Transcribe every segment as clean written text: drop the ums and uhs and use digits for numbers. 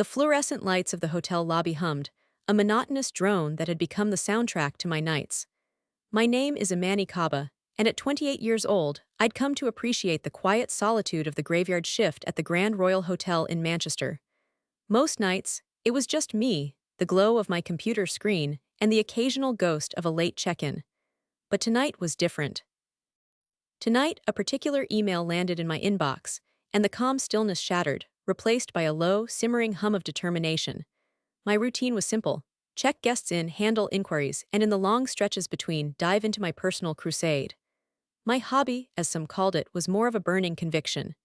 The fluorescent lights of the hotel lobby hummed, a monotonous drone that had become the soundtrack to my nights. My name is Imani Kaba, and at 28 years old, I'd come to appreciate the quiet solitude of the graveyard shift at the Grand Royal Hotel in Manchester. Most nights, it was just me, the glow of my computer screen, and the occasional ghost of a late check-in. But tonight was different. Tonight, a particular email landed in my inbox, and the calm stillness shattered, replaced by a low, simmering hum of determination. My routine was simple: check guests in, handle inquiries, and in the long stretches between, dive into my personal crusade. My hobby, as some called it, was more of a burning conviction.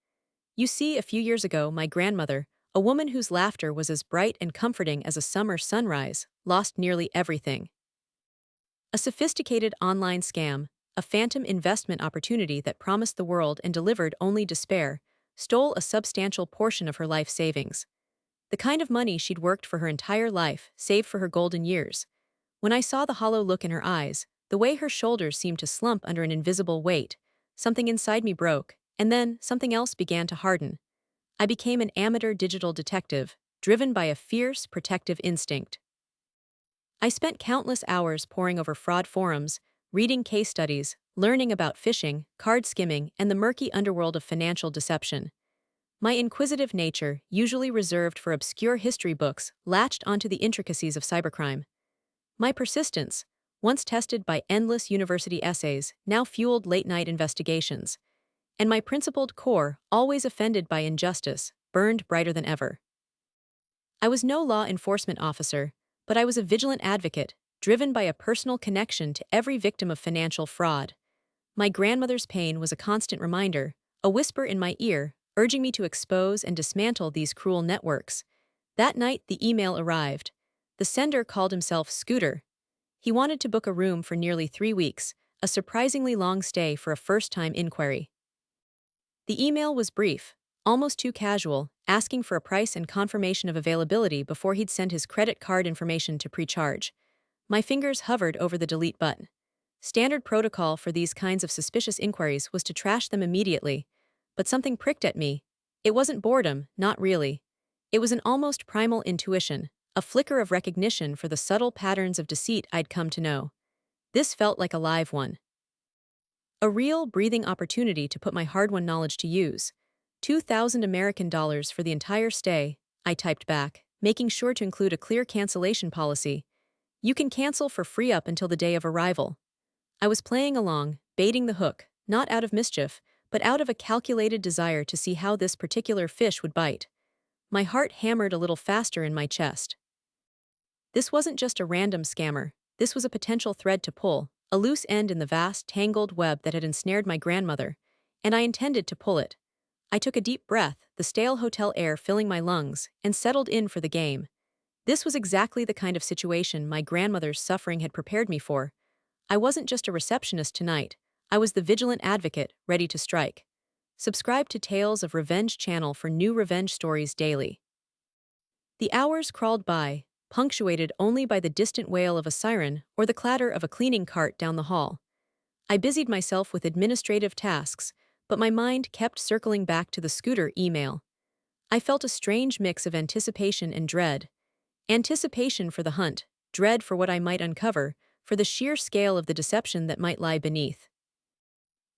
You see, a few years ago, my grandmother, a woman whose laughter was as bright and comforting as a summer sunrise, lost nearly everything. A sophisticated online scam, a phantom investment opportunity that promised the world and delivered only despair, stole a substantial portion of her life savings. The kind of money she'd worked for her entire life, saved for her golden years. When I saw the hollow look in her eyes, the way her shoulders seemed to slump under an invisible weight, something inside me broke, and then something else began to harden. I became an amateur digital detective, driven by a fierce, protective instinct. I spent countless hours poring over fraud forums, reading case studies, learning about phishing, card skimming, and the murky underworld of financial deception. My inquisitive nature, usually reserved for obscure history books, latched onto the intricacies of cybercrime. My persistence, once tested by endless university essays, now fueled late-night investigations. And my principled core, always offended by injustice, burned brighter than ever. I was no law enforcement officer, but I was a vigilant advocate, driven by a personal connection to every victim of financial fraud. My grandmother's pain was a constant reminder, a whisper in my ear, urging me to expose and dismantle these cruel networks. That night, the email arrived. The sender called himself Scooter. He wanted to book a room for nearly 3 weeks, a surprisingly long stay for a first-time inquiry. The email was brief, almost too casual, asking for a price and confirmation of availability before he'd send his credit card information to pre-charge. My fingers hovered over the delete button. Standard protocol for these kinds of suspicious inquiries was to trash them immediately, but something pricked at me. It wasn't boredom, not really. It was an almost primal intuition, a flicker of recognition for the subtle patterns of deceit I'd come to know. This felt like a live one. A real, breathing opportunity to put my hard-won knowledge to use. $2,000 for the entire stay, I typed back, making sure to include a clear cancellation policy. You can cancel for free up until the day of arrival. I was playing along, baiting the hook, not out of mischief, but out of a calculated desire to see how this particular fish would bite. My heart hammered a little faster in my chest. This wasn't just a random scammer, this was a potential thread to pull, a loose end in the vast, tangled web that had ensnared my grandmother, and I intended to pull it. I took a deep breath, the stale hotel air filling my lungs, and settled in for the game. This was exactly the kind of situation my grandmother's suffering had prepared me for. I wasn't just a receptionist tonight, I was the vigilant advocate, ready to strike. Subscribe to Tales of Revenge channel for new revenge stories daily. The hours crawled by, punctuated only by the distant wail of a siren or the clatter of a cleaning cart down the hall. I busied myself with administrative tasks, but my mind kept circling back to the Scooter email. I felt a strange mix of anticipation and dread. Anticipation for the hunt, dread for what I might uncover, for the sheer scale of the deception that might lie beneath.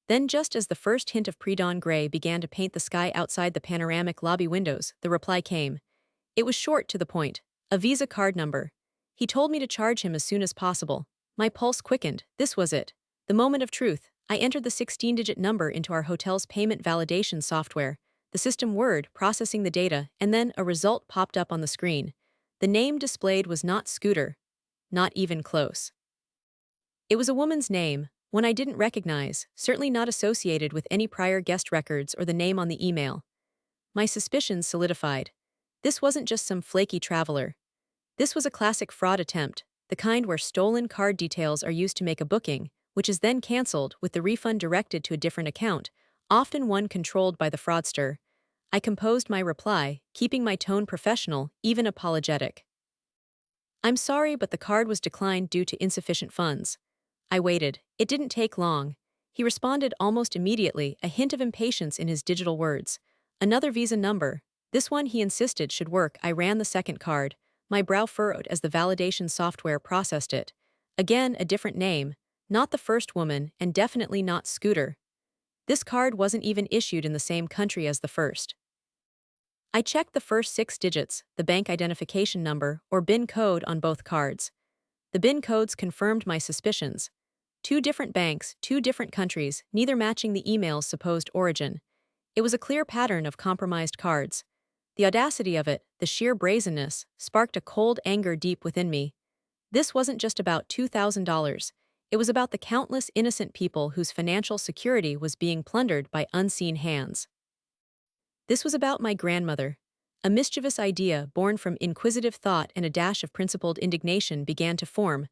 Then, just as the first hint of pre-dawn gray began to paint the sky outside the panoramic lobby windows, the reply came. It was short to the point, a Visa card number. He told me to charge him as soon as possible. My pulse quickened. This was it. The moment of truth. I entered the 16-digit number into our hotel's payment validation software, the system word processing the data, and then a result popped up on the screen. The name displayed was not Scooter. Not even close. It was a woman's name, one I didn't recognize, certainly not associated with any prior guest records or the name on the email. My suspicions solidified. This wasn't just some flaky traveler. This was a classic fraud attempt, the kind where stolen card details are used to make a booking, which is then canceled with the refund directed to a different account, often one controlled by the fraudster. I composed my reply, keeping my tone professional, even apologetic. I'm sorry, but the card was declined due to insufficient funds. I waited. It didn't take long. He responded almost immediately, a hint of impatience in his digital words. Another Visa number. This one, he insisted, should work. I ran the second card, my brow furrowed as the validation software processed it. Again, a different name, not the first woman, and definitely not Scooter. This card wasn't even issued in the same country as the first. I checked the first 6 digits, the bank identification number, or BIN code on both cards. The BIN codes confirmed my suspicions. 2 different banks, 2 different countries, neither matching the email's supposed origin. It was a clear pattern of compromised cards. The audacity of it, the sheer brazenness, sparked a cold anger deep within me. This wasn't just about $2,000. It was about the countless innocent people whose financial security was being plundered by unseen hands. This was about my grandmother. A mischievous idea born from inquisitive thought and a dash of principled indignation began to form.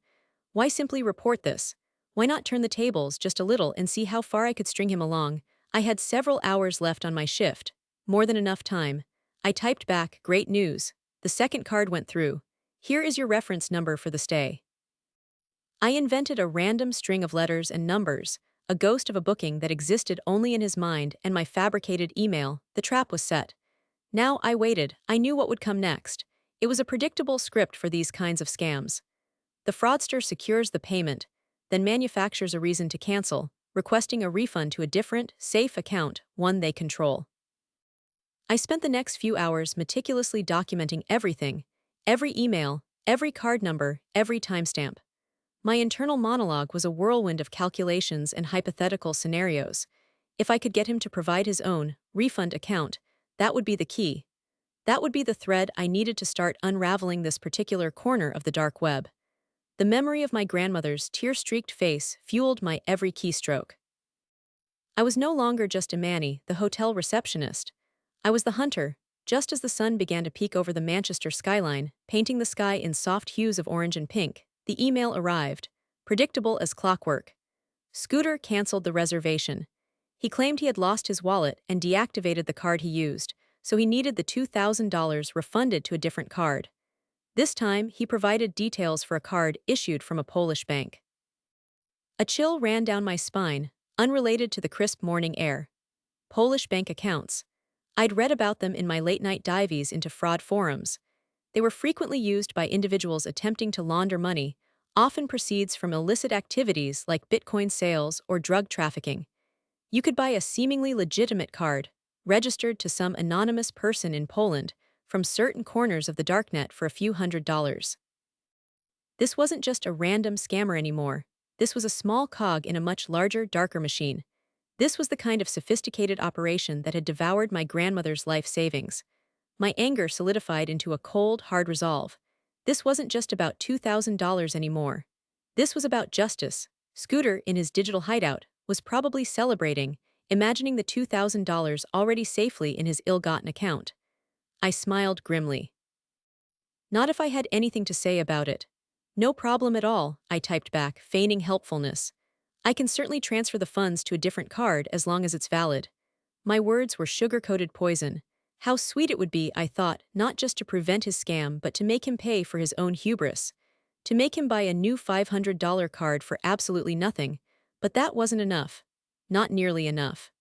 Why simply report this? Why not turn the tables just a little and see how far I could string him along? I had several hours left on my shift. More than enough time. I typed back, "Great news. The second card went through. Here is your reference number for the stay." I invented a random string of letters and numbers, a ghost of a booking that existed only in his mind and my fabricated email. The trap was set. Now I waited. I knew what would come next. It was a predictable script for these kinds of scams. The fraudster secures the payment, then manufactures a reason to cancel, requesting a refund to a different, safe account, one they control. I spent the next few hours meticulously documenting everything, every email, every card number, every timestamp. My internal monologue was a whirlwind of calculations and hypothetical scenarios. If I could get him to provide his own refund account, that would be the key. That would be the thread I needed to start unraveling this particular corner of the dark web. The memory of my grandmother's tear-streaked face fueled my every keystroke. I was no longer just Imani, the hotel receptionist. I was the hunter. Just as the sun began to peek over the Manchester skyline, painting the sky in soft hues of orange and pink, the email arrived, predictable as clockwork. Scooter canceled the reservation. He claimed he had lost his wallet and deactivated the card he used, so he needed the $2,000 refunded to a different card. This time, he provided details for a card issued from a Polish bank. A chill ran down my spine, unrelated to the crisp morning air. Polish bank accounts. I'd read about them in my late-night dives into fraud forums. They were frequently used by individuals attempting to launder money, often proceeds from illicit activities like Bitcoin sales or drug trafficking. You could buy a seemingly legitimate card, registered to some anonymous person in Poland, from certain corners of the darknet for a few $100s. This wasn't just a random scammer anymore. This was a small cog in a much larger, darker machine. This was the kind of sophisticated operation that had devoured my grandmother's life savings. My anger solidified into a cold, hard resolve. This wasn't just about $2,000 anymore. This was about justice. Scooter, in his digital hideout, was probably celebrating, imagining the $2,000 already safely in his ill-gotten account. I smiled grimly. Not if I had anything to say about it. No problem at all, I typed back, feigning helpfulness. I can certainly transfer the funds to a different card as long as it's valid. My words were sugar-coated poison. How sweet it would be, I thought, not just to prevent his scam but to make him pay for his own hubris. To make him buy a new $500 card for absolutely nothing. But that wasn't enough. Not nearly enough.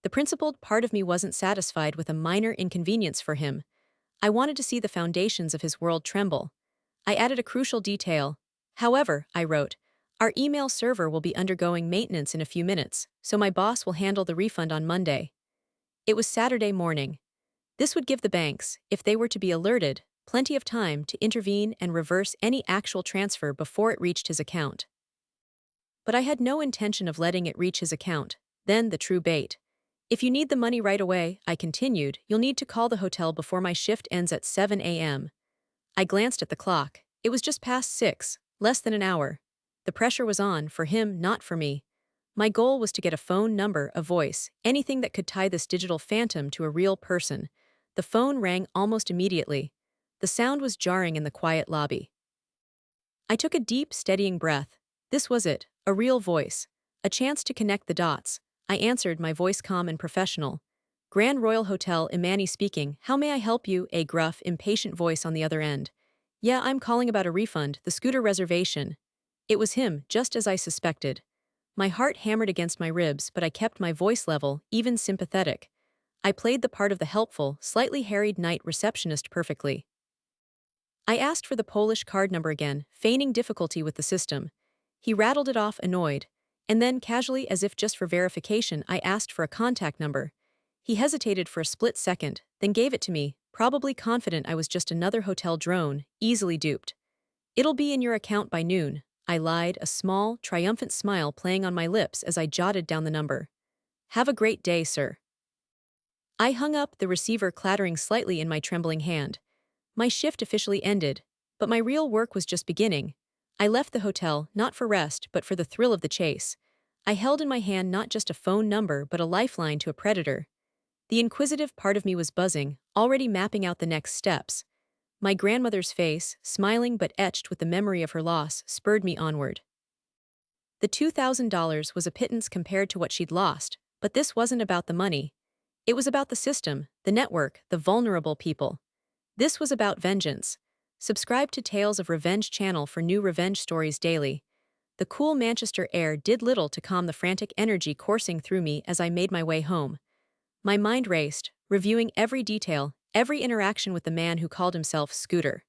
The principled part of me wasn't satisfied with a minor inconvenience for him. I wanted to see the foundations of his world tremble. I added a crucial detail. However, I wrote, our email server will be undergoing maintenance in a few minutes, so my boss will handle the refund on Monday. It was Saturday morning. This would give the banks, if they were to be alerted, plenty of time to intervene and reverse any actual transfer before it reached his account. But I had no intention of letting it reach his account. Then the true bait. If you need the money right away, I continued, you'll need to call the hotel before my shift ends at 7 a.m. I glanced at the clock. It was just past 6, less than an hour. The pressure was on, for him, not for me. My goal was to get a phone number, a voice, anything that could tie this digital phantom to a real person. The phone rang almost immediately. The sound was jarring in the quiet lobby. I took a deep, steadying breath. This was it, a real voice. A chance to connect the dots. I answered, my voice calm and professional. Grand Royal Hotel, Imani speaking. How may I help you? A gruff, impatient voice on the other end. Yeah, I'm calling about a refund, the Scooter reservation. It was him, just as I suspected. My heart hammered against my ribs, but I kept my voice level, even sympathetic. I played the part of the helpful, slightly harried night receptionist perfectly. I asked for the Polish card number again, feigning difficulty with the system. He rattled it off, annoyed. And then, casually, as if just for verification, I asked for a contact number. He hesitated for a split second, then gave it to me, probably confident I was just another hotel drone, easily duped. "It'll be in your account by noon," I lied, a small, triumphant smile playing on my lips as I jotted down the number. "Have a great day, sir." I hung up, the receiver clattering slightly in my trembling hand. My shift officially ended, but my real work was just beginning. I left the hotel, not for rest, but for the thrill of the chase. I held in my hand not just a phone number but a lifeline to a predator. The inquisitive part of me was buzzing, already mapping out the next steps. My grandmother's face, smiling but etched with the memory of her loss, spurred me onward. The $2,000 was a pittance compared to what she'd lost, but this wasn't about the money. It was about the system, the network, the vulnerable people. This was about vengeance. Subscribe to Tales of Revenge channel for new revenge stories daily. The cool Manchester air did little to calm the frantic energy coursing through me as I made my way home. My mind raced, reviewing every detail, every interaction with the man who called himself Scooter.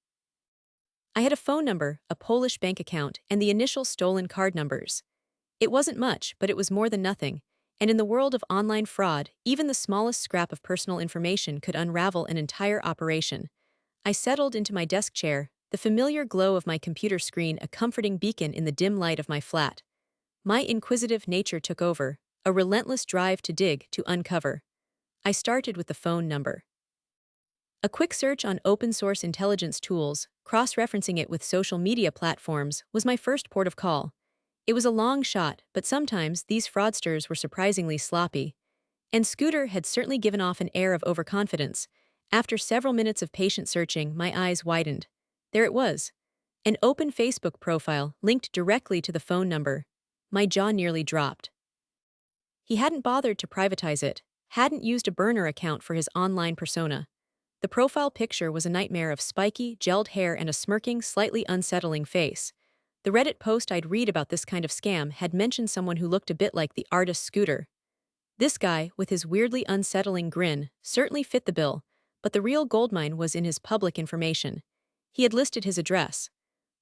I had a phone number, a Polish bank account, and the initial stolen card numbers. It wasn't much, but it was more than nothing. And in the world of online fraud, even the smallest scrap of personal information could unravel an entire operation. I settled into my desk chair, the familiar glow of my computer screen a comforting beacon in the dim light of my flat. My inquisitive nature took over, a relentless drive to dig, to uncover. I started with the phone number. A quick search on open-source intelligence tools, cross-referencing it with social media platforms, was my first port of call. It was a long shot, but sometimes these fraudsters were surprisingly sloppy. And Scooter had certainly given off an air of overconfidence. After several minutes of patient searching, my eyes widened. There it was. An open Facebook profile linked directly to the phone number. My jaw nearly dropped. He hadn't bothered to privatize it, hadn't used a burner account for his online persona. The profile picture was a nightmare of spiky, gelled hair and a smirking, slightly unsettling face. The Reddit post I'd read about this kind of scam had mentioned someone who looked a bit like the artist Scooter. This guy, with his weirdly unsettling grin, certainly fit the bill, but the real goldmine was in his public information. He had listed his address.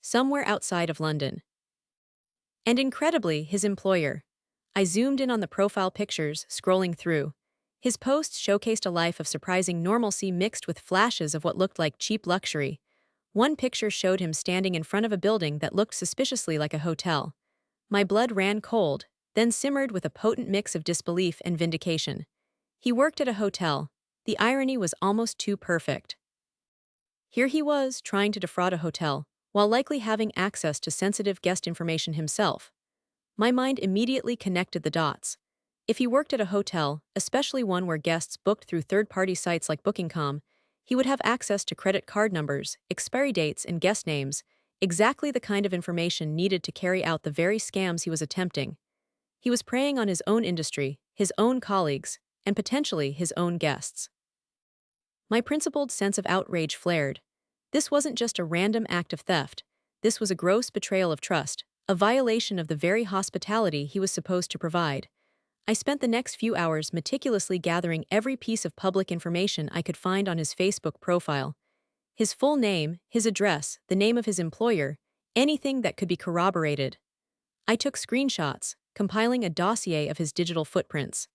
Somewhere outside of London. And incredibly, his employer. I zoomed in on the profile pictures, scrolling through. His posts showcased a life of surprising normalcy mixed with flashes of what looked like cheap luxury. One picture showed him standing in front of a building that looked suspiciously like a hotel. My blood ran cold, then simmered with a potent mix of disbelief and vindication. He worked at a hotel. The irony was almost too perfect. Here he was, trying to defraud a hotel, while likely having access to sensitive guest information himself. My mind immediately connected the dots. If he worked at a hotel, especially one where guests booked through third-party sites like Booking.com, he would have access to credit card numbers, expiry dates, and guest names, exactly the kind of information needed to carry out the very scams he was attempting. He was preying on his own industry, his own colleagues, and potentially his own guests. My principled sense of outrage flared. This wasn't just a random act of theft. This was a gross betrayal of trust, a violation of the very hospitality he was supposed to provide. I spent the next few hours meticulously gathering every piece of public information I could find on his Facebook profile. His full name, his address, the name of his employer, anything that could be corroborated. I took screenshots, compiling a dossier of his digital footprints.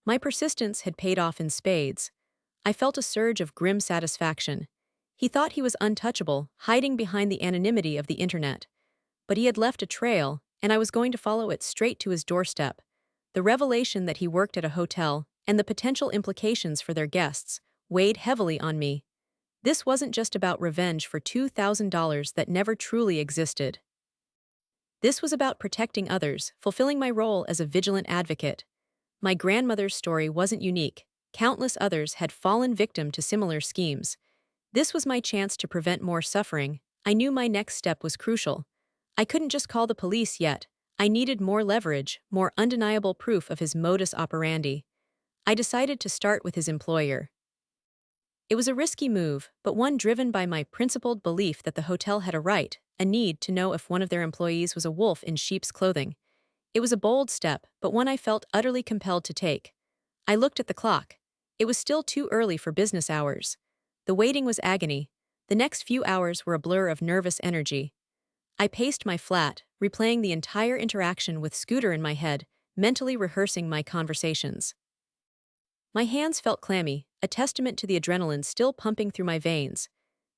My persistence had paid off in spades. I felt a surge of grim satisfaction. He thought he was untouchable, hiding behind the anonymity of the internet. But he had left a trail, and I was going to follow it straight to his doorstep. The revelation that he worked at a hotel, and the potential implications for their guests, weighed heavily on me. This wasn't just about revenge for $2,000 that never truly existed. This was about protecting others, fulfilling my role as a vigilant advocate. My grandmother's story wasn't unique. Countless others had fallen victim to similar schemes. This was my chance to prevent more suffering. I knew my next step was crucial. I couldn't just call the police yet. I needed more leverage, more undeniable proof of his modus operandi. I decided to start with his employer. It was a risky move, but one driven by my principled belief that the hotel had a right, a need to know if one of their employees was a wolf in sheep's clothing. It was a bold step, but one I felt utterly compelled to take. I looked at the clock. It was still too early for business hours. The waiting was agony. The next few hours were a blur of nervous energy. I paced my flat, replaying the entire interaction with Scooter in my head, mentally rehearsing my conversations. My hands felt clammy, a testament to the adrenaline still pumping through my veins.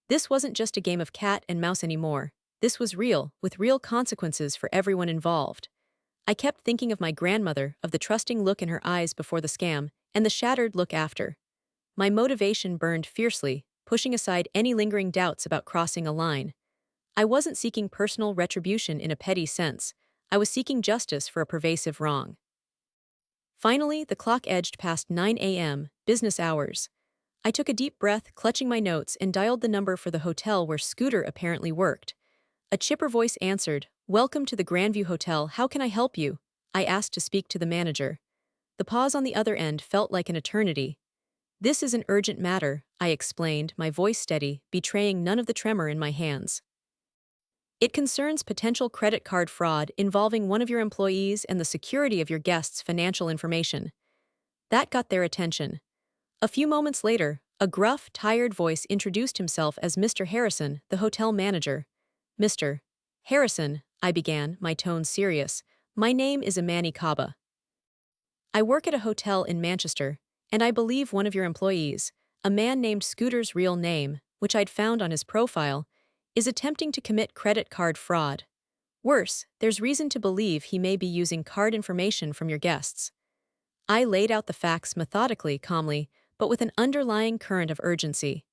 This wasn't just a game of cat and mouse anymore. This was real, with real consequences for everyone involved. I kept thinking of my grandmother, of the trusting look in her eyes before the scam, and the shattered look after. My motivation burned fiercely, pushing aside any lingering doubts about crossing a line. I wasn't seeking personal retribution in a petty sense. I was seeking justice for a pervasive wrong. Finally, the clock edged past 9 a.m., business hours. I took a deep breath, clutching my notes, and dialed the number for the hotel where Scooter apparently worked. A chipper voice answered, "Welcome to the Grandview Hotel, how can I help you?" I asked to speak to the manager. The pause on the other end felt like an eternity. "This is an urgent matter," I explained, my voice steady, betraying none of the tremor in my hands. "It concerns potential credit card fraud involving one of your employees and the security of your guests' financial information." That got their attention. A few moments later, a gruff, tired voice introduced himself as Mr. Harrison, the hotel manager. "Mr. Harrison," I began, my tone serious, "my name is Imani Kaba. I work at a hotel in Manchester, and I believe one of your employees, a man named Scooter's real name, which I'd found on his profile, is attempting to commit credit card fraud. Worse, there's reason to believe he may be using card information from your guests." I laid out the facts methodically, calmly, but with an underlying current of urgency.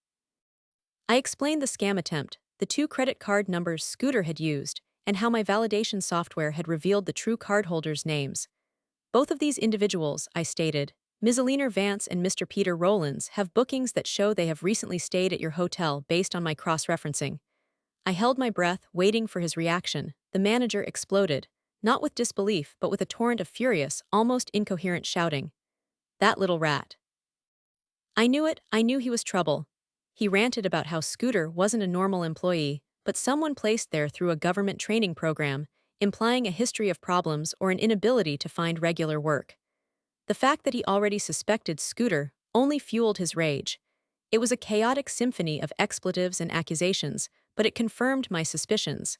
I explained the scam attempt, the two credit card numbers Scooter had used, and how my validation software had revealed the true cardholders' names. "Both of these individuals," I stated, "Ms. Alina Vance and Mr. Peter Rowlands, have bookings that show they have recently stayed at your hotel based on my cross-referencing." I held my breath, waiting for his reaction. The manager exploded, not with disbelief but with a torrent of furious, almost incoherent shouting. "That little rat." I knew it, I knew he was trouble. He ranted about how Scooter wasn't a normal employee, but someone placed there through a government training program, implying a history of problems or an inability to find regular work. The fact that he already suspected Scooter only fueled his rage. It was a chaotic symphony of expletives and accusations, but it confirmed my suspicions.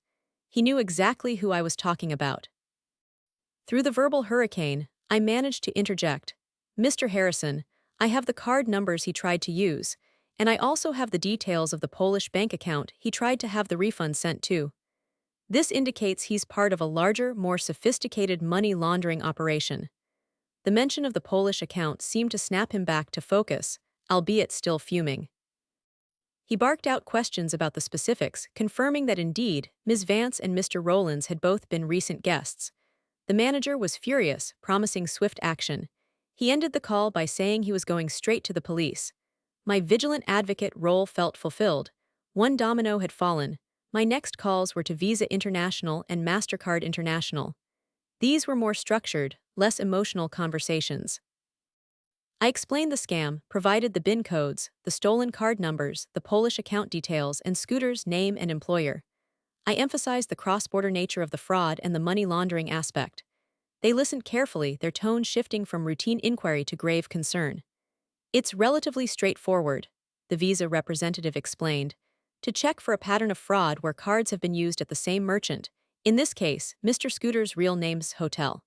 He knew exactly who I was talking about. Through the verbal hurricane, I managed to interject. "Mr. Harrison, I have the card numbers he tried to use, and I also have the details of the Polish bank account he tried to have the refund sent to. This indicates he's part of a larger, more sophisticated money laundering operation." The mention of the Polish account seemed to snap him back to focus, albeit still fuming. He barked out questions about the specifics, confirming that indeed, Ms. Vance and Mr. Rowlands had both been recent guests. The manager was furious, promising swift action. He ended the call by saying he was going straight to the police. My vigilant advocate role felt fulfilled. One domino had fallen. My next calls were to Visa International and MasterCard International. These were more structured, less emotional conversations. I explained the scam, provided the BIN codes, the stolen card numbers, the Polish account details, and Scooter's name and employer. I emphasized the cross-border nature of the fraud and the money laundering aspect. They listened carefully, their tone shifting from routine inquiry to grave concern. "It's relatively straightforward," the Visa representative explained, "to check for a pattern of fraud where cards have been used at the same merchant, in this case, Mr. Scooter's real name's hotel.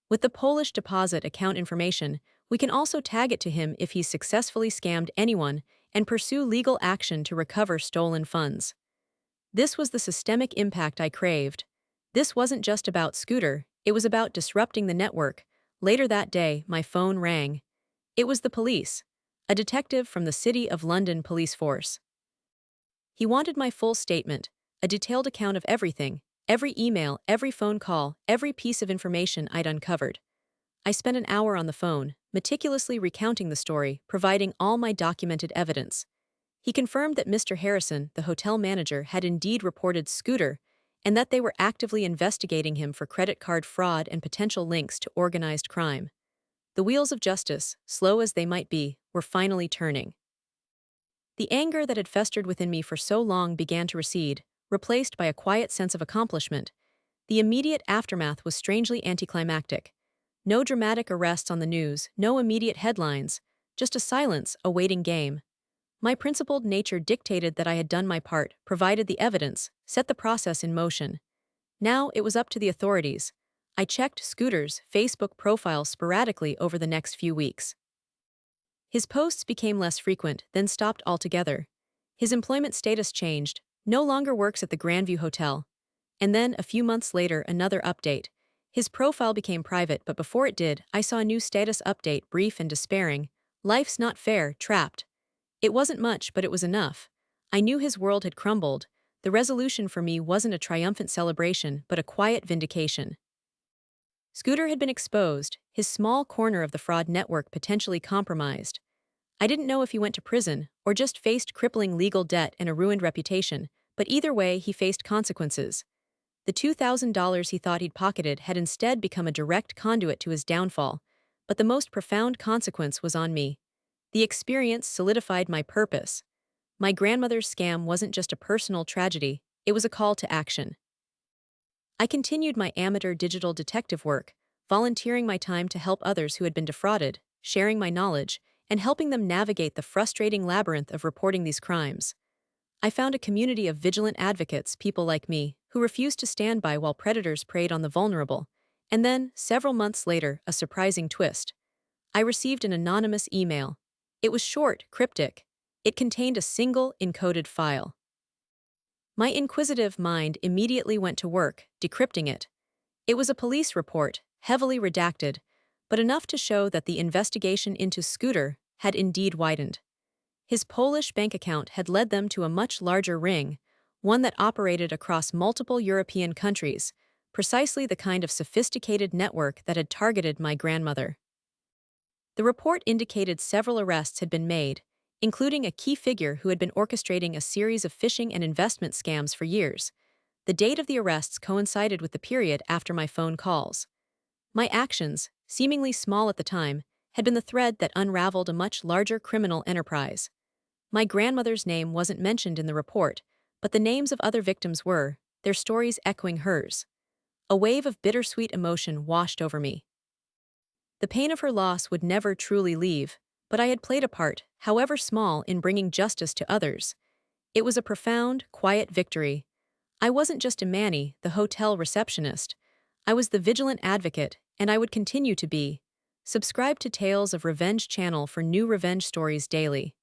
With the Polish deposit account information, we can also tag it to him if he's successfully scammed anyone and pursue legal action to recover stolen funds." This was the systemic impact I craved. This wasn't just about Scooter, it was about disrupting the network. Later that day, my phone rang. It was the police, a detective from the City of London police force. He wanted my full statement, a detailed account of everything, every email, every phone call, every piece of information I'd uncovered. I spent an hour on the phone, meticulously recounting the story, providing all my documented evidence. He confirmed that Mr. Harrison, the hotel manager, had indeed reported Scooter, and that they were actively investigating him for credit card fraud and potential links to organized crime. The wheels of justice, slow as they might be, were finally turning. The anger that had festered within me for so long began to recede, replaced by a quiet sense of accomplishment. The immediate aftermath was strangely anticlimactic. No dramatic arrests on the news, no immediate headlines, just a silence, a waiting game. My principled nature dictated that I had done my part, provided the evidence, set the process in motion. Now it was up to the authorities. I checked Scooter's Facebook profile sporadically over the next few weeks. His posts became less frequent, then stopped altogether. His employment status changed, no longer works at the Grandview Hotel. And then, a few months later, another update. His profile became private, but before it did, I saw a new status update, brief and despairing. Life's not fair, trapped. It wasn't much, but it was enough. I knew his world had crumbled. The resolution for me wasn't a triumphant celebration, but a quiet vindication. Scooter had been exposed, his small corner of the fraud network potentially compromised. I didn't know if he went to prison or just faced crippling legal debt and a ruined reputation, but either way, he faced consequences. The $2,000 he thought he'd pocketed had instead become a direct conduit to his downfall, but the most profound consequence was on me. The experience solidified my purpose. My grandmother's scam wasn't just a personal tragedy, it was a call to action. I continued my amateur digital detective work, volunteering my time to help others who had been defrauded, sharing my knowledge, and helping them navigate the frustrating labyrinth of reporting these crimes. I found a community of vigilant advocates, people like me, who refused to stand by while predators preyed on the vulnerable. And then, several months later, a surprising twist. I received an anonymous email. It was short, cryptic. It contained a single, encoded file. My inquisitive mind immediately went to work, decrypting it. It was a police report, heavily redacted, but enough to show that the investigation into Scooter had indeed widened. His Polish bank account had led them to a much larger ring, one that operated across multiple European countries, precisely the kind of sophisticated network that had targeted my grandmother. The report indicated several arrests had been made, including a key figure who had been orchestrating a series of phishing and investment scams for years. The date of the arrests coincided with the period after my phone calls. My actions, seemingly small at the time, had been the thread that unraveled a much larger criminal enterprise. My grandmother's name wasn't mentioned in the report, but the names of other victims were, their stories echoing hers. A wave of bittersweet emotion washed over me. The pain of her loss would never truly leave, but I had played a part, however small, in bringing justice to others. It was a profound, quiet victory. I wasn't just Imani, the hotel receptionist. I was the vigilant advocate, and I would continue to be. Subscribe to Tales of Revenge channel for new revenge stories daily.